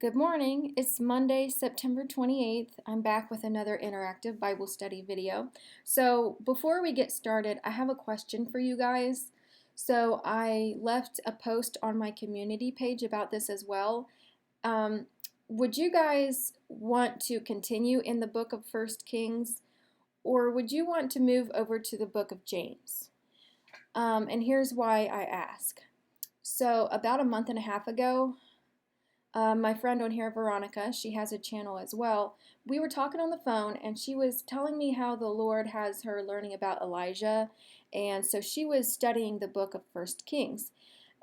Good morning. It's Monday, September 28th. I'm back with another interactive Bible study video. So, before we get started, I have a question for you guys. So, I left a post on my community page about this as well. Um, would you guys want to continue in the book of First Kings, or would you want to move over to the book of James? And here's why I ask. So, about a month and a half ago, my friend on here, Veronica, she has a channel as well. We were talking on the phone, and she was telling me how the Lord has her learning about Elijah. And so she was studying the book of First Kings.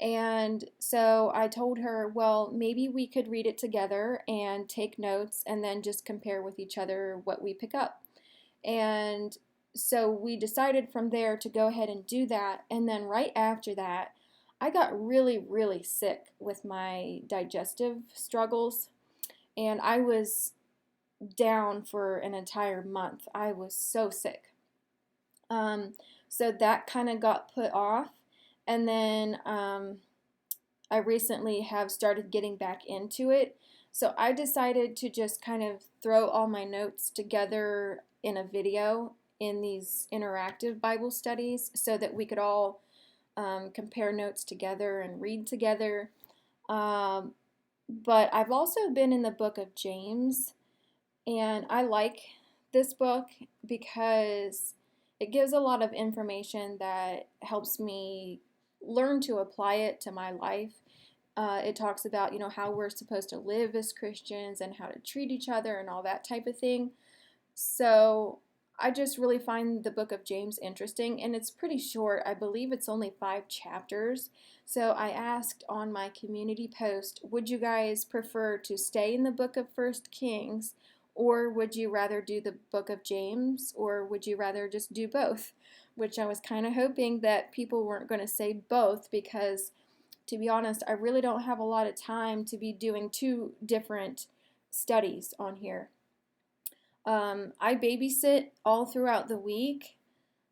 And so I told her, well, maybe we could read it together and take notes and then just compare with each other what we pick up. And so we decided from there to go ahead and do that. And then right after that, I got really, really sick with my digestive struggles, and I was down for an entire month. I was so sick. Um, so that kind of got put off, and then I recently have started getting back into it. So I decided to just kind of throw all my notes together in a video in these interactive Bible studies so that we could all compare notes together and read together. Um, but I've also been in the book of James, and I like this book because it gives a lot of information that helps me learn to apply it to my life. It talks about, how we're supposed to live as Christians and how to treat each other and all that type of thing. So I just really find the book of James interesting, and it's pretty short. I believe it's only 5 chapters. So I asked on my community post, would you guys prefer to stay in the book of First Kings, or would you rather do the book of James, or would you rather just do both? Which I was kind of hoping that people weren't going to say both because, to be honest, I really don't have a lot of time to be doing two different studies on here. I babysit all throughout the week.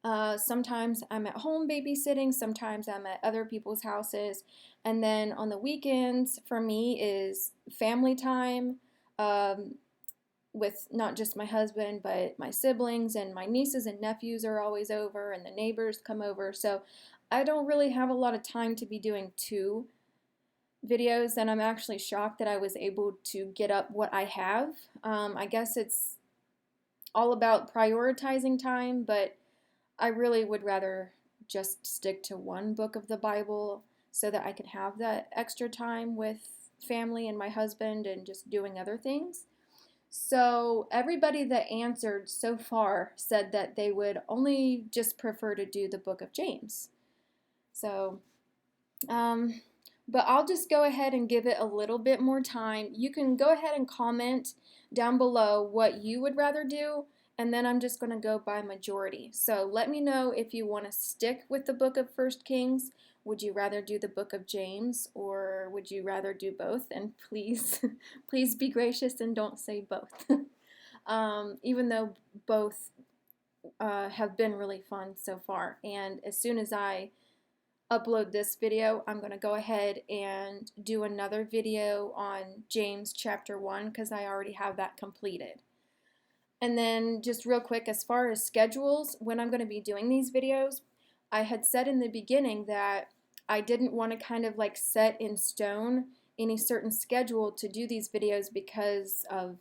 Sometimes I'm at home babysitting, sometimes I'm at other people's houses. And then on the weekends, for me, is family time um, with not just my husband, but my siblings and my nieces and nephews are always over, and the neighbors come over. So I don't really have a lot of time to be doing two videos, and I'm actually shocked that I was able to get up what I have. I guess it's all about prioritizing time, but I really would rather just stick to one book of the Bible so that I can have that extra time with family and my husband and just doing other things. So, everybody that answered so far said that they would only just prefer to do the book of James. So, um, but I'll just go ahead and give it a little bit more time. You can go ahead and comment down below what you would rather do, and then I'm just going to go by majority. So let me know if you want to stick with the book of First Kings. Would you rather do the book of James, or would you rather do both? And please, please be gracious and don't say both. Even though both have been really fun so far. And as soon as I upload this video, I'm going to go ahead and do another video on James chapter 1 because I already have that completed. And then just real quick, as far as schedules, when I'm going to be doing these videos, I had said in the beginning that I didn't want to kind of like set in stone any certain schedule to do these videos because of,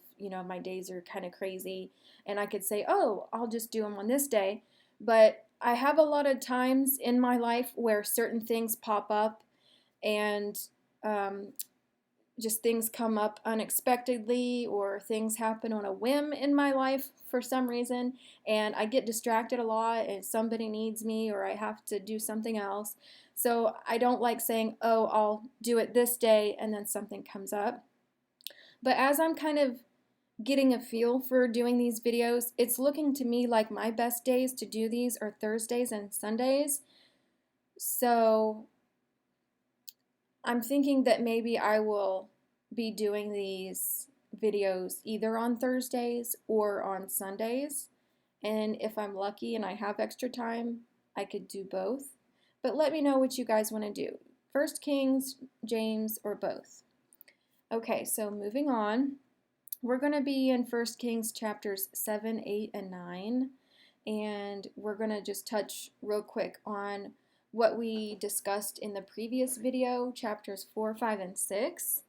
my days are kind of crazy, and I could say, oh, I'll just do them on this day. But I have a lot of times in my life where certain things pop up, and um, just things come up unexpectedly, or things happen on a whim in my life for some reason, and I get distracted a lot, and somebody needs me, or I have to do something else. So I don't like saying, oh, I'll do it this day, and then something comes up. But as I'm kind of getting a feel for doing these videos, it's looking to me like my best days to do these are Thursdays and Sundays. So I'm thinking that maybe I will be doing these videos either on Thursdays or on Sundays. And if I'm lucky and I have extra time, I could do both. But let me know what you guys want to do. First Kings, James, or both. Okay, so moving on. We're going to be in 1 Kings chapters 7, 8, and 9. And we're going to just touch real quick on what we discussed in the previous video, chapters 4, 5, and 6,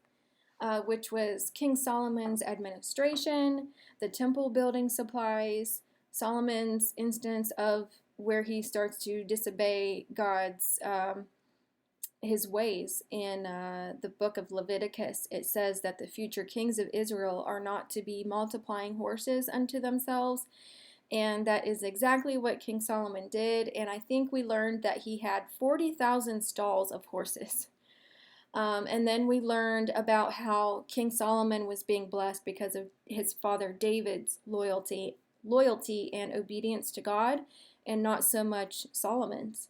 which was King Solomon's administration, the temple building supplies, Solomon's instance of where he starts to disobey God's his ways. In the book of Leviticus, it says that the future kings of Israel are not to be multiplying horses unto themselves, and that is exactly what King Solomon did. And I think we learned that he had 40,000 stalls of horses. And then we learned about how King Solomon was being blessed because of his father David's loyalty and obedience to God, and not so much Solomon's.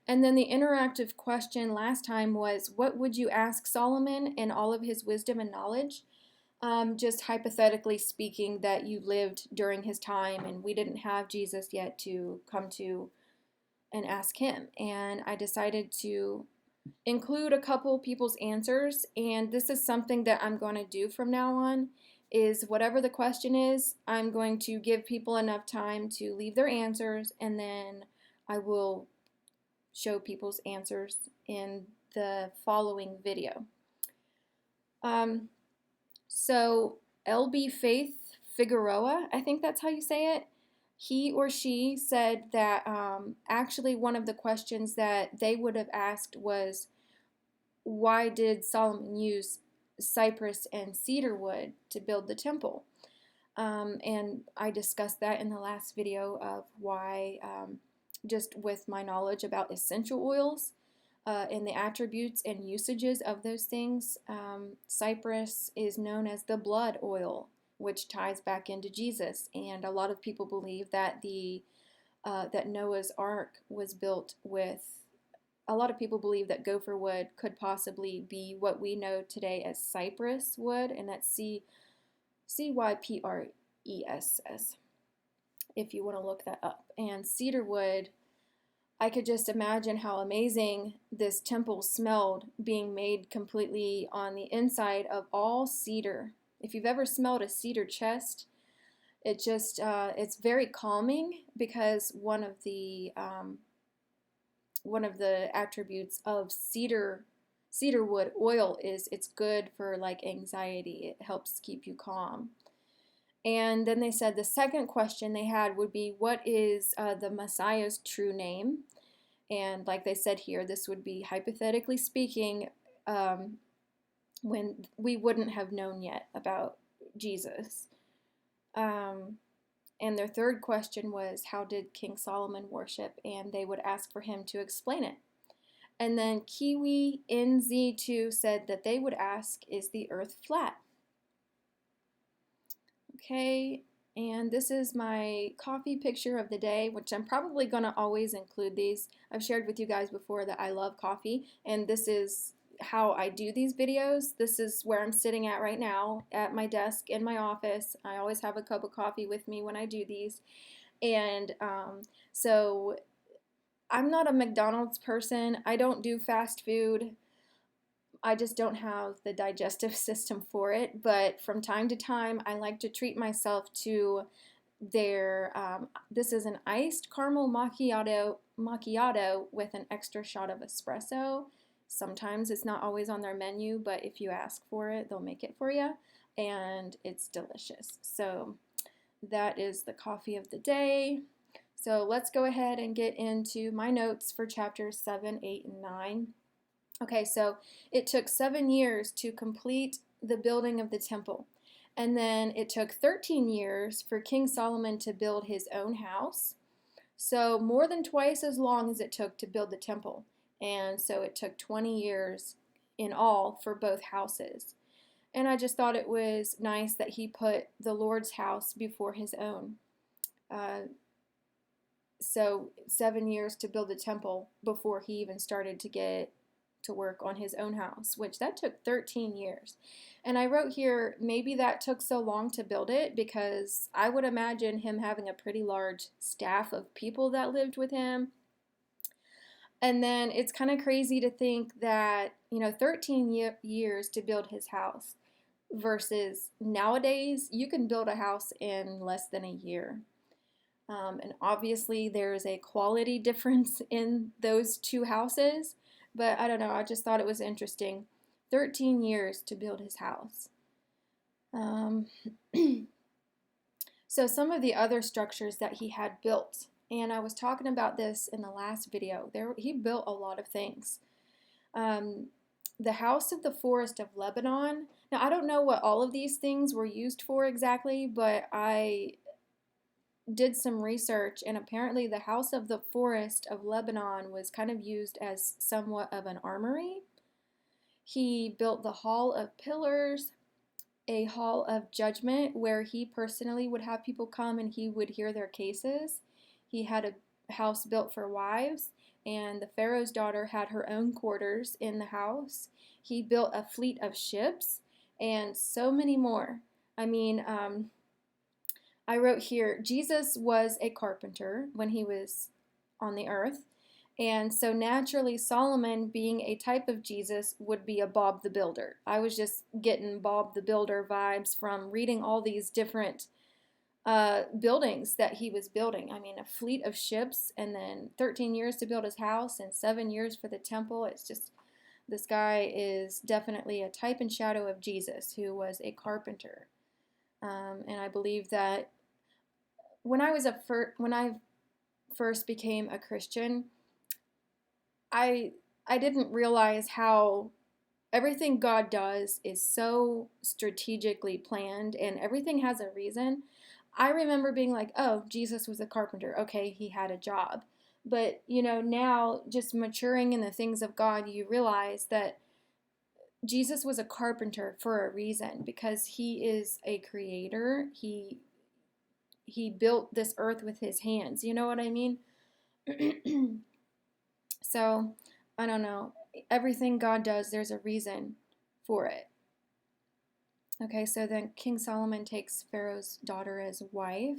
And then the interactive question last time was, what would you ask Solomon in all of his wisdom and knowledge? Just hypothetically speaking, that you lived during his time and we didn't have Jesus yet to come to and ask him. And I decided to include a couple people's answers, and this is something that I'm going to do from now on, is whatever the question is, I'm going to give people enough time to leave their answers, and then I will show people's answers in the following video. So LB Faith Figueroa, I think that's how you say it, he or she said that actually one of the questions that they would have asked was, why did Solomon use cypress and cedar wood to build the temple? And I discussed that in the last video of why, just with my knowledge about essential oils and the attributes and usages of those things. Cypress is known as the blood oil, which ties back into Jesus, and a lot of people believe that that Noah's Ark was built with. A lot of people believe that gopher wood could possibly be what we know today as cypress wood, and that's Cypress, if you want to look that up. And cedar wood, I could just imagine how amazing this temple smelled, being made completely on the inside of all cedar. If you've ever smelled a cedar chest, it's very calming, because one of the attributes of cedar wood oil is it's good for like anxiety. It helps keep you calm. And then they said the second question they had would be, what is the Messiah's true name? And like they said here, this would be hypothetically speaking, when we wouldn't have known yet about Jesus. And their third question was, how did King Solomon worship? And they would ask for him to explain it. And then Kiwi NZ2 said that they would ask, is the earth flat? Okay, and this is my coffee picture of the day, which I'm probably going to always include these. I've shared with you guys before that I love coffee, and this is how I do these videos. This is where I'm sitting at right now at my desk in my office. I always have a cup of coffee with me when I do these. And so I'm not a McDonald's person. I don't do fast food. I just don't have the digestive system for it, but from time to time I like to treat myself to their, this is an iced caramel macchiato with an extra shot of espresso. Sometimes it's not always on their menu, but if you ask for it, they'll make it for you, and it's delicious. So that is the coffee of the day. So let's go ahead and get into my notes for chapters 7, 8, and 9. Okay, so it took 7 years to complete the building of the temple. And then it took 13 years for King Solomon to build his own house. So more than twice as long as it took to build the temple. And so it took 20 years in all for both houses. And I just thought it was nice that he put the Lord's house before his own. So 7 years to build the temple before he even started to get to work on his own house, which that took 13 years. And I wrote here, maybe that took so long to build it because I would imagine him having a pretty large staff of people that lived with him. And then it's kind of crazy to think that, 13 years to build his house versus nowadays, you can build a house in less than a year. And obviously, there's a quality difference in those two houses, but I don't know, I just thought it was interesting. 13 years to build his house. Um, so, some of the other structures that he had built, and I was talking about this in the last video, he built a lot of things. Um, the House of the Forest of Lebanon. Now, I don't know what all of these things were used for exactly, but I did some research, and apparently the House of the Forest of Lebanon was kind of used as somewhat of an armory. He built the Hall of Pillars, a hall of judgment where he personally would have people come and he would hear their cases. He had a house built for wives, and the Pharaoh's daughter had her own quarters in the house. He built a fleet of ships and so many more. I mean, I wrote here, Jesus was a carpenter when he was on the earth. And so naturally, Solomon, being a type of Jesus, would be a Bob the Builder. I was just getting Bob the Builder vibes from reading all these different buildings that he was building. I mean, a fleet of ships, and then 13 years to build his house, and 7 years for the temple. It's just, this guy is definitely a type and shadow of Jesus, who was a carpenter. And I believe that when I first became a Christian, I didn't realize how everything God does is so strategically planned and everything has a reason. I remember being like, "Oh, Jesus was a carpenter. Okay, he had a job." But, now just maturing in the things of God, you realize that Jesus was a carpenter for a reason because he is a creator. He built this earth with his hands. You know what I mean? So, I don't know. Everything God does, there's a reason for it. Okay, so then King Solomon takes Pharaoh's daughter as wife.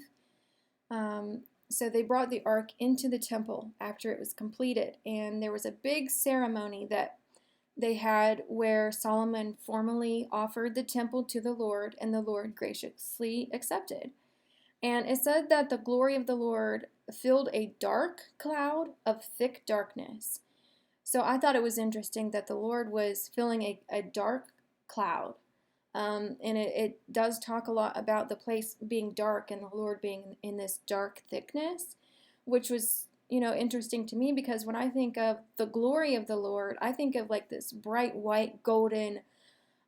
So they brought the ark into the temple after it was completed, and there was a big ceremony that they had where Solomon formally offered the temple to the Lord, and the Lord graciously accepted. And it said that the glory of the Lord filled a dark cloud of thick darkness. So I thought it was interesting that the Lord was filling a dark cloud. And it does talk a lot about the place being dark and the Lord being in this dark thickness, which was, interesting to me because when I think of the glory of the Lord, I think of like this bright white golden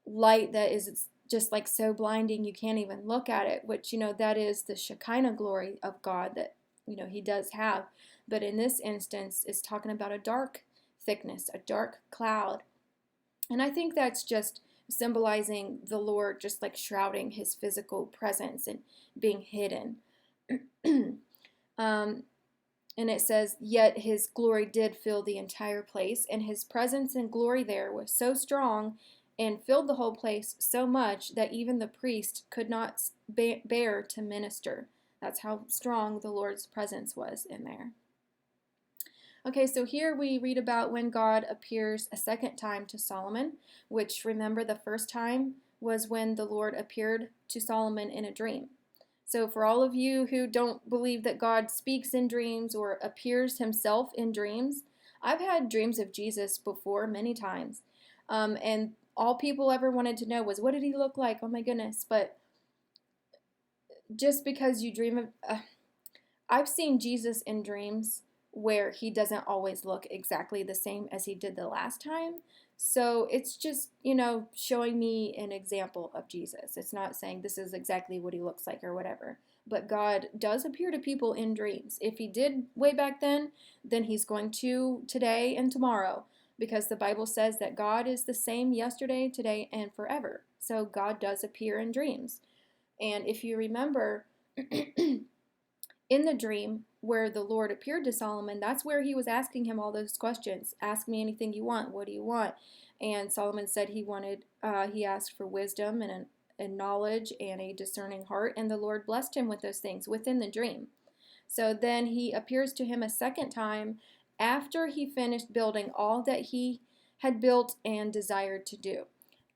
light that is just like so blinding you can't even look at it, which, that is the Shekinah glory of God that, he does have. But in this instance, it's talking about a dark thickness, a dark cloud. And I think that's just symbolizing the Lord just like shrouding his physical presence and being hidden. And it says, yet his glory did fill the entire place, and his presence and glory there was so strong and filled the whole place so much that even the priest could not bear to minister. That's how strong the Lord's presence was in there. Okay, so here we read about when God appears a second time to Solomon, which, remember, the first time was when the Lord appeared to Solomon in a dream. So for all of you who don't believe that God speaks in dreams or appears himself in dreams, I've had dreams of Jesus before many times. And all people ever wanted to know was, what did he look like? Oh my goodness. But just because you dream of, I've seen Jesus in dreams where he doesn't always look exactly the same as he did the last time. So it's just, showing me an example of Jesus. It's not saying this is exactly what he looks like or whatever. But God does appear to people in dreams. If he did way back then he's going to today and tomorrow, because the Bible says that God is the same yesterday, today, and forever. So God does appear in dreams. And if you remember, in the dream where the Lord appeared to Solomon, that's where he was asking him all those questions. Ask me anything you want. What do you want? And Solomon said he asked for wisdom and knowledge and a discerning heart, and the Lord blessed him with those things within the dream. So then he appears to him a second time, after he finished building all that he had built and desired to do.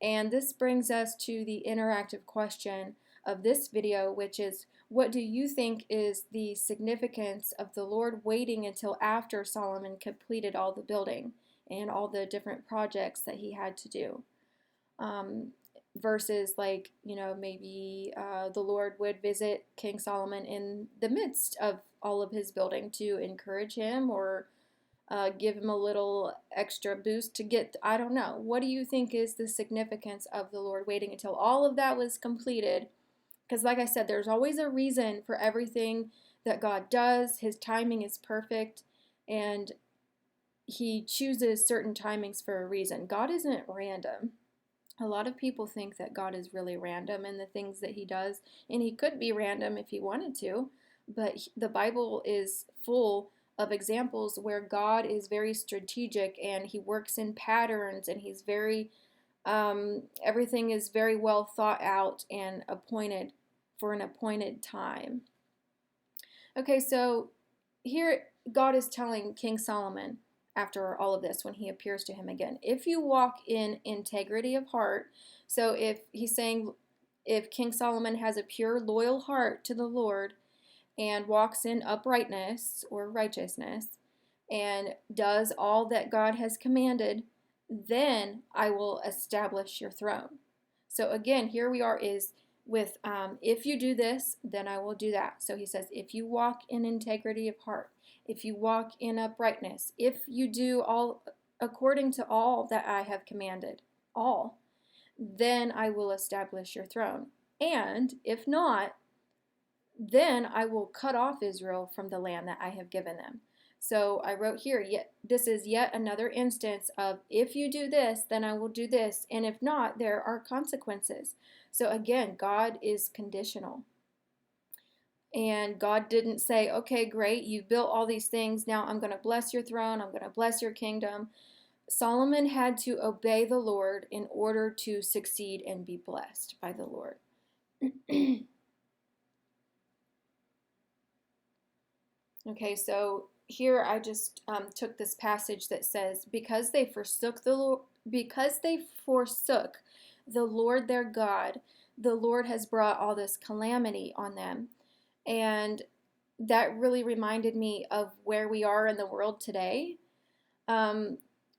And this brings us to the interactive question of this video, which is, what do you think is the significance of the Lord waiting until after Solomon completed all the building and all the different projects that he had to do? Versus, like, maybe the Lord would visit King Solomon in the midst of all of his building to encourage him, or give him a little extra boost to get, I don't know. What do you think is the significance of the Lord waiting until all of that was completed? Because like I said, there's always a reason for everything that God does. His timing is perfect, and he chooses certain timings for a reason. God isn't random. A lot of people think that God is really random in the things that he does, and he could be random if he wanted to, but the Bible is full of examples where God is very strategic and he works in patterns, and he's very, everything is very well thought out and appointed for an appointed time. Okay, so here God is telling King Solomon, after all of this, when he appears to him again, if you walk in integrity of heart, so if he's saying, if King Solomon has a pure, loyal heart to the Lord and walks in uprightness or righteousness and does all that God has commanded, then I will establish your throne. So again, here we are is with, if you do this, then I will do that. So he says, if you walk in integrity of heart, if you walk in uprightness, if you do all according to all that I have commanded, all, then I will establish your throne. And if not, then I will cut off Israel from the land that I have given them. So I wrote here, this is yet another instance of, if you do this, then I will do this, and if not, there are consequences. So again, God is conditional. And God didn't say, okay, great, you've built all these things, now I'm going to bless your throne, I'm going to bless your kingdom. Solomon had to obey the Lord in order to succeed and be blessed by the Lord. Okay, so here I just took this passage that says, because they forsook the Lord their God, the Lord has brought all this calamity on them. And that really reminded me of where we are in the world today.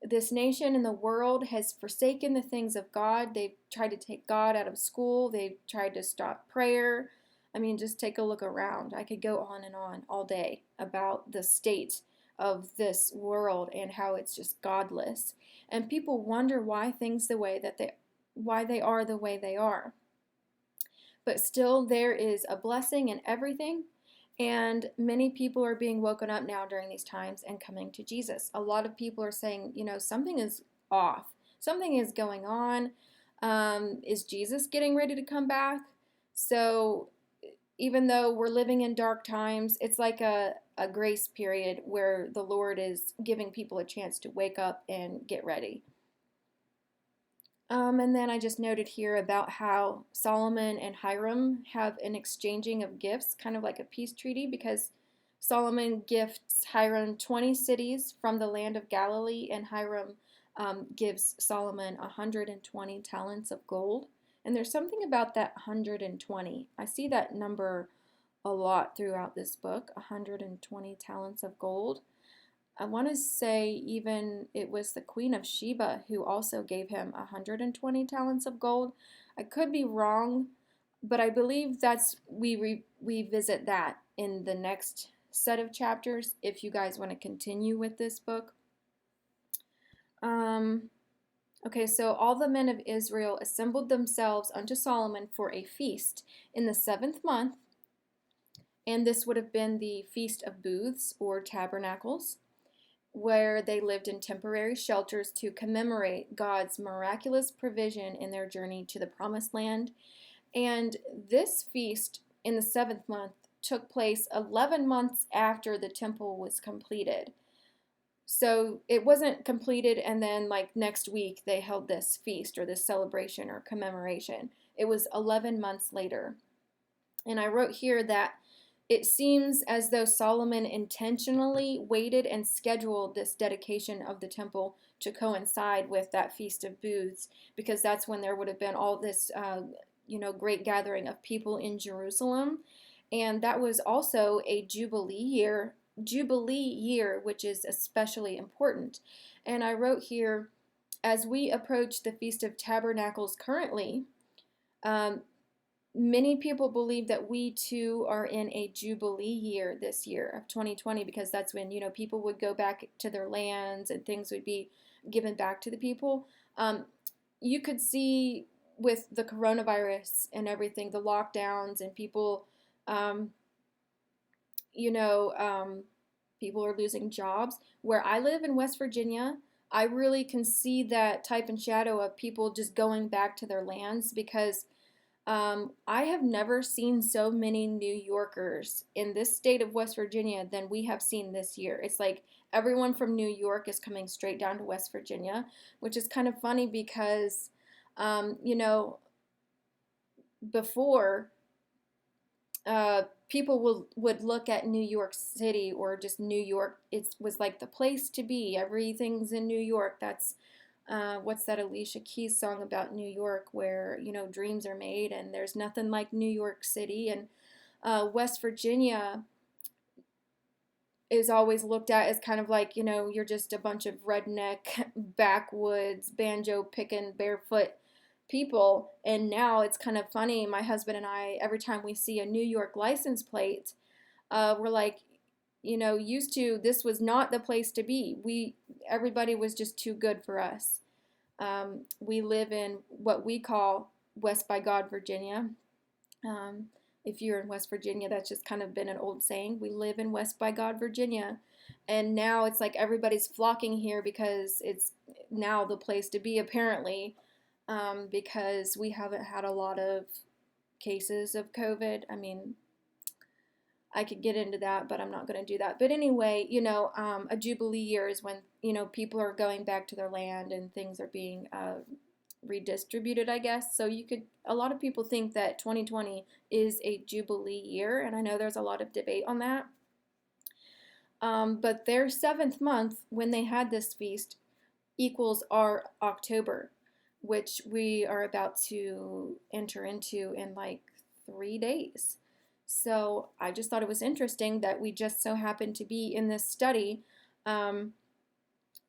This nation and the world has forsaken the things of God. They've tried to take God out of school. They've tried to stop prayer. I mean, just take a look around. I could go on and on all day about the state of this world and how it's just godless. And people wonder why why they are the way they are. But still, there is a blessing in everything. And many people are being woken up now during these times and coming to Jesus. A lot of people are saying, something is off. Something is going on. Is Jesus getting ready to come back? So even though we're living in dark times, it's like a grace period where the Lord is giving people a chance to wake up and get ready. And then I just noted here about how Solomon and Hiram have an exchanging of gifts, kind of like a peace treaty, because Solomon gifts Hiram 20 cities from the land of Galilee, and Hiram gives Solomon 120 talents of gold. And there's something about that 120. I see that number a lot throughout this book, 120 talents of gold. I want to say even it was the Queen of Sheba who also gave him 120 talents of gold. I could be wrong, but I believe we visit that in the next set of chapters if you guys want to continue with this book. Okay, so all the men of Israel assembled themselves unto Solomon for a feast in the 7th month, and this would have been the Feast of Booths or Tabernacles, where they lived in temporary shelters to commemorate God's miraculous provision in their journey to the Promised Land. And this feast in the 7th month took place 11 months after the temple was completed. So it wasn't completed and then like next week they held this feast or this celebration or commemoration. It was 11 months later. And I wrote here that It seems as though Solomon intentionally waited and scheduled this dedication of the temple to coincide with that Feast of Booths, because that's when there would have been all this, great gathering of people in Jerusalem. And that was also a Jubilee year, which is especially important. And I wrote here, as we approach the Feast of Tabernacles currently, um, many people believe that we too are in a Jubilee year this year of 2020, because that's when, people would go back to their lands and things would be given back to the people. You could see with the coronavirus and everything, the lockdowns and people, um, you know, um, people are losing jobs. Where I live in West Virginia, I really can see that type and shadow of people just going back to their lands, because I have never seen so many New Yorkers in this state of West Virginia than we have seen this year. It's like everyone from New York is coming straight down to West Virginia, which is kind of funny because, um, you know, before people would look at New York City or just New York. It was like the place to be. Everything's in New York. That's what's that Alicia Keys song about New York, where dreams are made, and there's nothing like New York City. And West Virginia is always looked at as kind of like, you're just a bunch of redneck, backwoods, banjo picking, barefoot people. And now it's kind of funny. My husband and I, every time we see a New York license plate, we're like, used to, this was not the place to be. Everybody was just too good for us. We live in what we call West by God, Virginia. Um, if you're in West Virginia, that's just kind of been an old saying. We live in West by God, Virginia. And now it's like everybody's flocking here because it's now the place to be, apparently, because we haven't had a lot of cases of COVID. I mean, I could get into that, but I'm not going to do that. But anyway, a Jubilee year is when, people are going back to their land and things are being redistributed, I guess. So a lot of people think that 2020 is a Jubilee year, and I know there's a lot of debate on that. But their 7th month, when they had this feast, equals our October, which we are about to enter into in like 3 days. So I just thought it was interesting that we just so happened to be in this study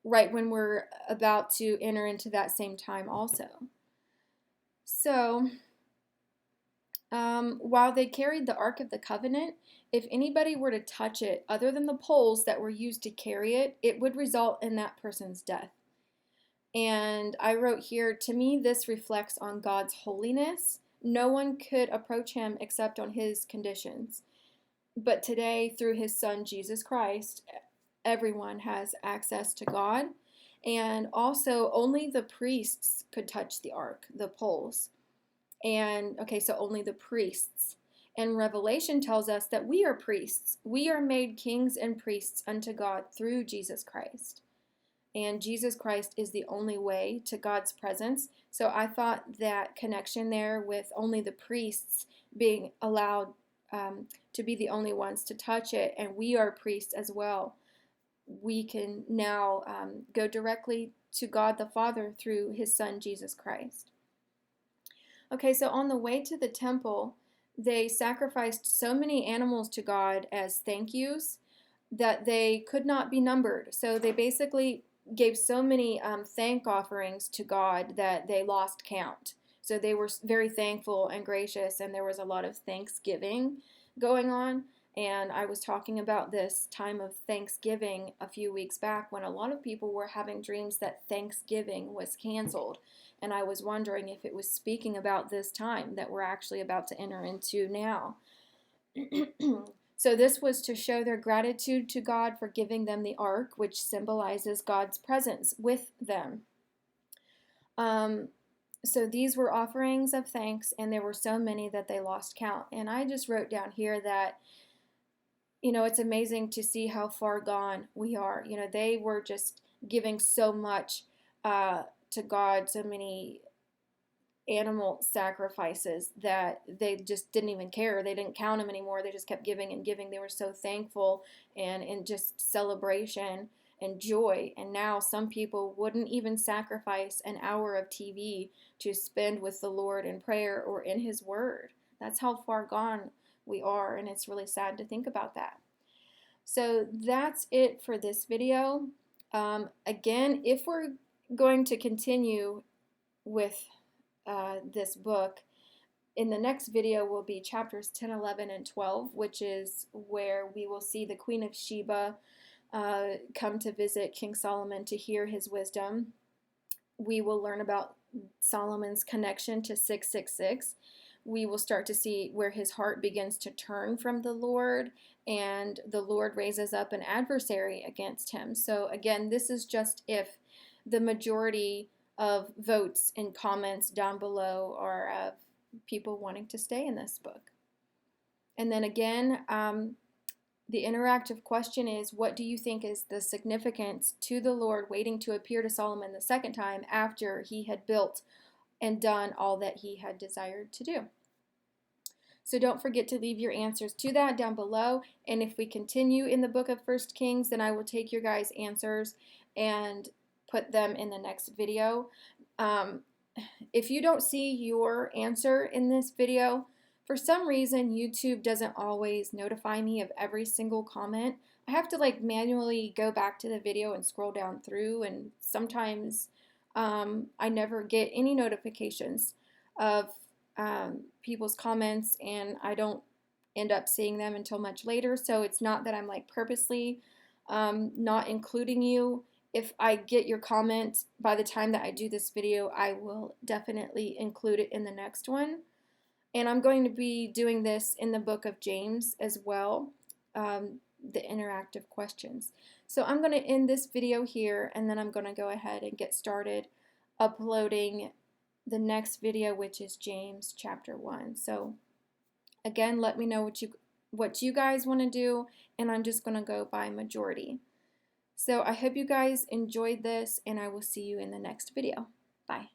right when we're about to enter into that same time also. So while they carried the Ark of the Covenant, if anybody were to touch it other than the poles that were used to carry it, it would result in that person's death. And I wrote here, to me, this reflects on God's holiness. No one could approach him except on his conditions. But today, through his son, Jesus Christ, everyone has access to God. And also, only the priests could touch the ark, the poles. And, okay, so only the priests. And Revelation tells us that we are priests. We are made kings and priests unto God through Jesus Christ. And Jesus Christ is the only way to God's presence. So I thought that connection there with only the priests being allowed to be the only ones to touch it, and we are priests as well. We can now go directly to God the Father through his Son, Jesus Christ. Okay, so on the way to the temple, they sacrificed so many animals to God as thank yous that they could not be numbered. So they basically gave so many thank offerings to God that they lost count. So they were very thankful and gracious, and there was a lot of thanksgiving going on. And I was talking about this time of Thanksgiving a few weeks back when a lot of people were having dreams that Thanksgiving was canceled. And I was wondering if it was speaking about this time that we're actually about to enter into now. So this was to show their gratitude to God for giving them the ark, which symbolizes God's presence with them. So these were offerings of thanks, and there were so many that they lost count. And I just wrote down here that, it's amazing to see how far gone we are. They were just giving so much to God, so many animal sacrifices that they just didn't even care. They didn't count them anymore. They just kept giving and giving. They were so thankful and in just celebration and joy. And now some people wouldn't even sacrifice an hour of TV to spend with the Lord in prayer or in His Word. That's how far gone we are, and it's really sad to think about that. So that's it for this video. Again, if we're going to continue with this book, in the next video will be chapters 10, 11, and 12, which is where we will see the Queen of Sheba come to visit King Solomon to hear his wisdom. We will learn about Solomon's connection to 666. We will start to see where his heart begins to turn from the Lord, and the Lord raises up an adversary against him. So again, this is just if the majority of votes and comments down below are of people wanting to stay in this book. And then again, the interactive question is, what do you think is the significance to the Lord waiting to appear to Solomon the second time after he had built and done all that he had desired to do? So don't forget to leave your answers to that down below. And if we continue in the book of 1 Kings, then I will take your guys' answers and put them in the next video. If you don't see your answer in this video, for some reason YouTube doesn't always notify me of every single comment. I have to like manually go back to the video and scroll down through, and sometimes I never get any notifications of people's comments, and I don't end up seeing them until much later. So it's not that I'm like purposely not including you. If I get your comment by the time that I do this video, I will definitely include it in the next one. And I'm going to be doing this in the book of James as well, the interactive questions. So I'm going to end this video here, and then I'm going to go ahead and get started uploading the next video, which is James chapter 1. So again, let me know what you guys want to do, and I'm just going to go by majority. So I hope you guys enjoyed this, and I will see you in the next video. Bye.